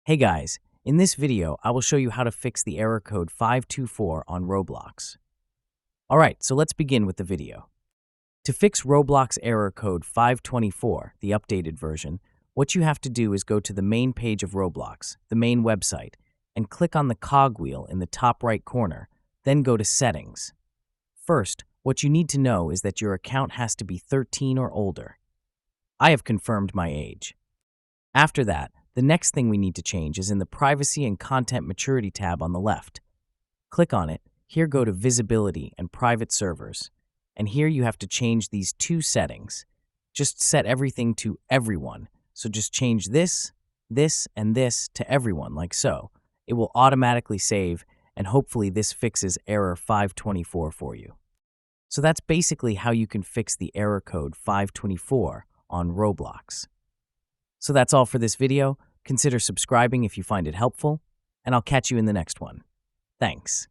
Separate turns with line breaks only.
Hey guys, in this video, I will show you how to fix the error code 524 on Roblox. Alright, so let's begin with the video. To fix Roblox error code 524, the updated version, what you have to do is go to the main page of Roblox, the main website, and click on the cogwheel in the top right corner, then go to Settings. First, what you need to know is that your account has to be 13 or older. I have confirmed my age. After that, the next thing we need to change is in the Privacy and Content Maturity tab on the left. Click on it, here go to Visibility and Private Servers, and here you have to change these two settings. Just set everything to Everyone, so just change this, and this to Everyone, like so. It will automatically save, and hopefully this fixes error 524 for you. So that's basically how you can fix the error code 524 on Roblox. So that's all for this video. Consider subscribing if you find it helpful, and I'll catch you in the next one. Thanks.